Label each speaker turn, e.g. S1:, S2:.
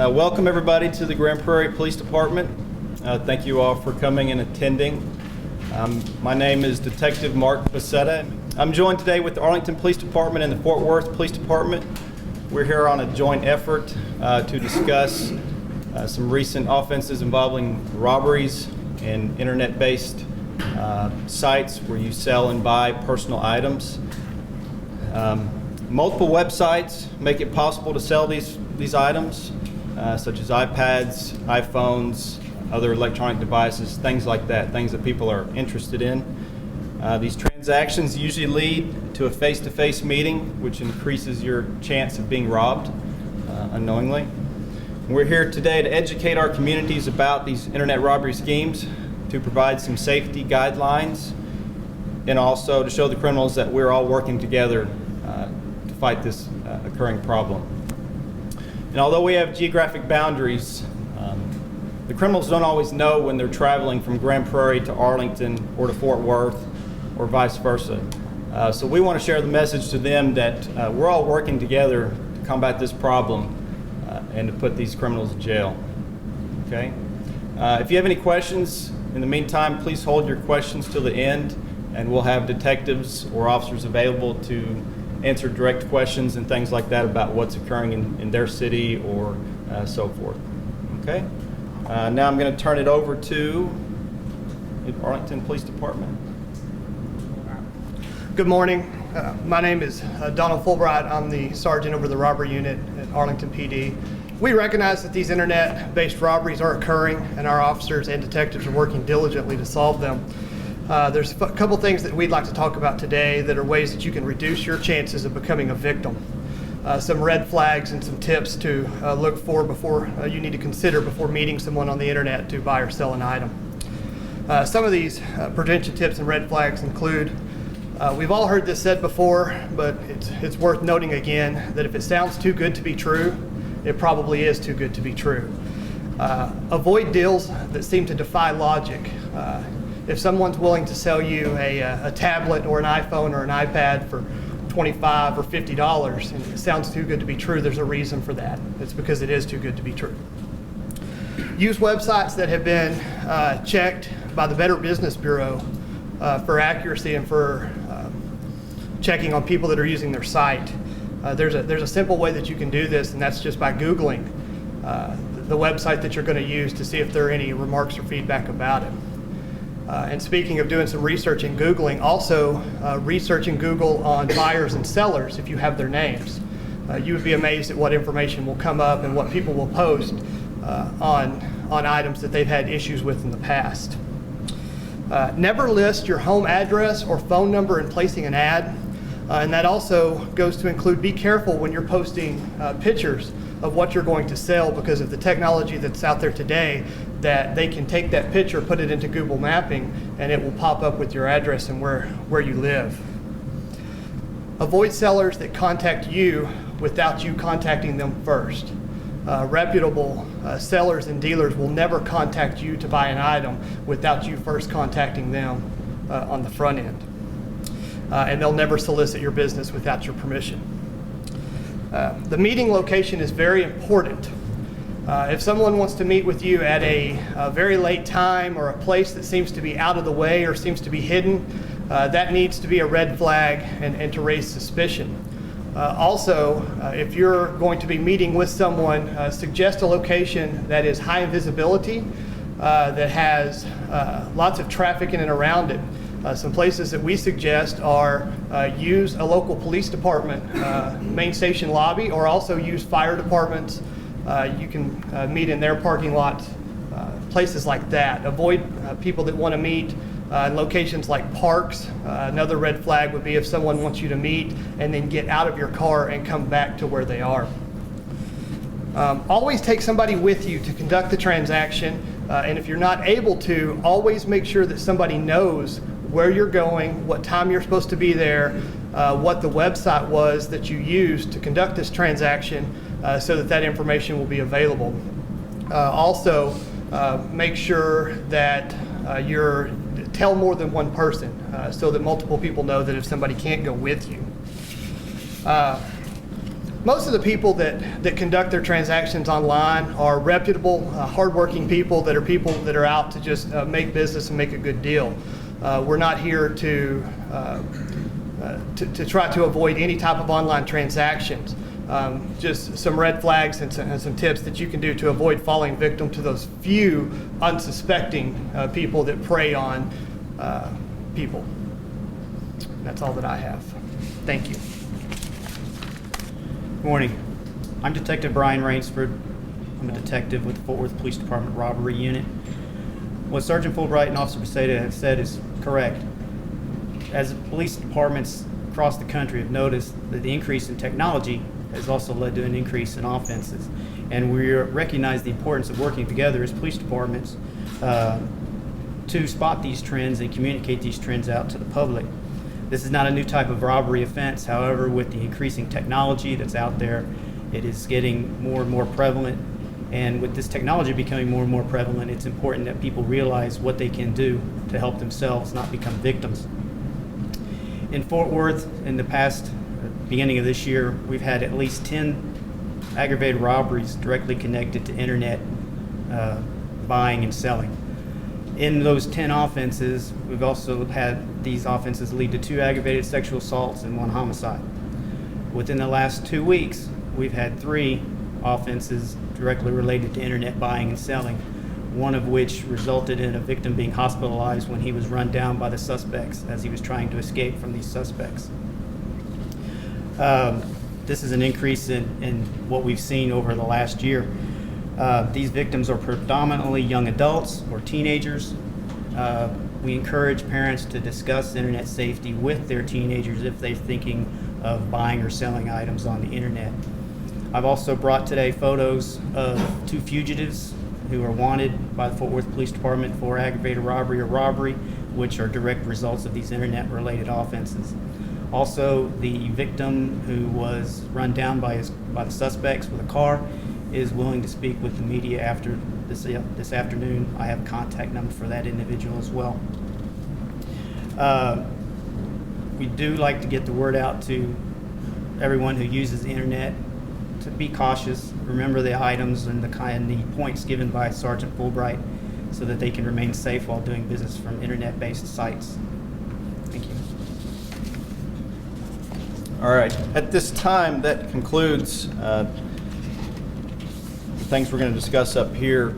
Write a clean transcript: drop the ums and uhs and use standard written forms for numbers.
S1: Welcome everybody to the Grand Prairie Police Department. Thank you all for coming and attending. My name is Detective Mark Facetta. I'm joined today with the Arlington Police Department and the Fort Worth Police Department. We're here on a joint effort to discuss some recent offenses involving robberies and internet-based sites where you sell and buy personal items. Multiple websites make it possible to sell these items, such as iPads, iPhones, other electronic devices, things like that, things that people are interested in. These transactions usually lead to a face-to-face meeting, which increases your chance of being robbed unknowingly. We're here today to educate our communities about these internet robbery schemes, to provide some safety guidelines, and also to show the criminals that we're all working together to fight this occurring problem. And although we have geographic boundaries, the criminals don't always know when they're traveling from Grand Prairie to Arlington or to Fort Worth or vice versa. So we want to share the message to them that we're all working together to combat this problem and to put these criminals in jail. Okay? If you have any questions, in the meantime, please hold your questions till the end, and we'll have detectives or officers available to answer direct questions and things like that about what's occurring in their city or so forth. Okay? Now I'm going to turn it over to the Arlington Police Department.
S2: Good morning. My name is Donald Fulbright. I'm the sergeant over the robbery unit at Arlington PD. We recognize that these internet-based robberies are occurring, and our officers and detectives are working diligently to solve them. There's a couple things that we'd like to talk about today that are ways that you can reduce your chances of becoming a victim. Some red flags and some tips to look for before you need to consider before meeting someone on the internet to buy or sell an item. Some of these prevention tips and red flags include, we've all heard this said before, but it's worth noting again that if it sounds too good to be true, it probably is too good to be true. Avoid deals that seem to defy logic. If someone's willing to sell you a tablet or an iPhone or an iPad for $25 or $50 and it sounds too good to be true, there's a reason for that. It's because it is too good to be true. Use websites that have been checked by the Better Business Bureau for accuracy and for checking on people that are using their site. There's a simple way that you can do this, and that's just by Googling the website that you're going to use to see if there are any remarks or feedback about it. And speaking of doing some research in Googling, also research in Google on buyers and sellers if you have their names. You would be amazed at what information will come up and what people will post on items that they've had issues with in the past. Never list your home address or phone number in placing an ad. And that also goes to include, be careful when you're posting pictures of what you're going to sell, because of the technology that's out there today, that they can take that picture, put it into Google Mapping, and it will pop up with your address and where you live. Avoid sellers that contact you without you contacting them first. Reputable sellers and dealers will never contact you to buy an item without you first contacting them on the front end. And they'll never solicit your business without your permission. The meeting location is very important. If someone wants to meet with you at a very late time or a place that seems to be out of the way or seems to be hidden, that needs to be a red flag and to raise suspicion. Also, if you're going to be meeting with someone, suggest a location that is high visibility, that has lots of traffic in and around it. Some places that we suggest are use a local police department main station lobby, or also use fire departments. You can meet in their parking lot, places like that. Avoid people that want to meet in locations like parks. Another red flag would be if someone wants you to meet and then get out of your car and come back to where they are. Always take somebody with you to conduct the transaction, and if you're not able to, always make sure that somebody knows where you're going, what time you're supposed to be there, what the website was that you used to conduct this transaction, so that information will be available. Also, make sure that tell more than one person, so that multiple people know that if somebody can't go with you. Most of the people that conduct their transactions online are reputable, hardworking people that are out to just make business and make a good deal. We're not here to try to avoid any type of online transactions. Just some red flags and some tips that you can do to avoid falling victim to those few unsuspecting people that prey on people. That's all that I have. Thank you.
S3: Good morning. I'm Detective Brian Rainsford. I'm a detective with the Fort Worth Police Department Robbery Unit. What Sergeant Fulbright and Officer Beseda have said is correct. As police departments across the country have noticed that the increase in technology has also led to an increase in offenses. And we recognize the importance of working together as police departments to spot these trends and communicate these trends out to the public. This is not a new type of robbery offense. However, with the increasing technology that's out there, it is getting more and more prevalent. And with this technology becoming more and more prevalent, it's important that people realize what they can do to help themselves not become victims. In Fort Worth, in the past, beginning of this year, we've had at least 10 aggravated robberies directly connected to internet buying and selling. In those 10 offenses, we've also had these offenses lead to 2 aggravated sexual assaults and 1 homicide. Within the last 2 weeks, we've had 3 offenses directly related to internet buying and selling, one of which resulted in a victim being hospitalized when he was run down by the suspects as he was trying to escape from these suspects. This is an increase in what we've seen over the last year. These victims are predominantly young adults or teenagers. We encourage parents to discuss internet safety with their teenagers if they're thinking of buying or selling items on the internet. I've also brought today photos of 2 fugitives who are wanted by the Fort Worth Police Department for aggravated robbery or robbery, which are direct results of these internet-related offenses. Also, the victim who was run down by the suspects with a car is willing to speak with the media after this afternoon. I have a contact number for that individual as well. We do like to get the word out to everyone who uses the internet to be cautious, remember the items and the points given by Sergeant Fulbright so that they can remain safe while doing business from internet-based sites. Thank you.
S1: All right. At this time, that concludes the things we're going to discuss up here.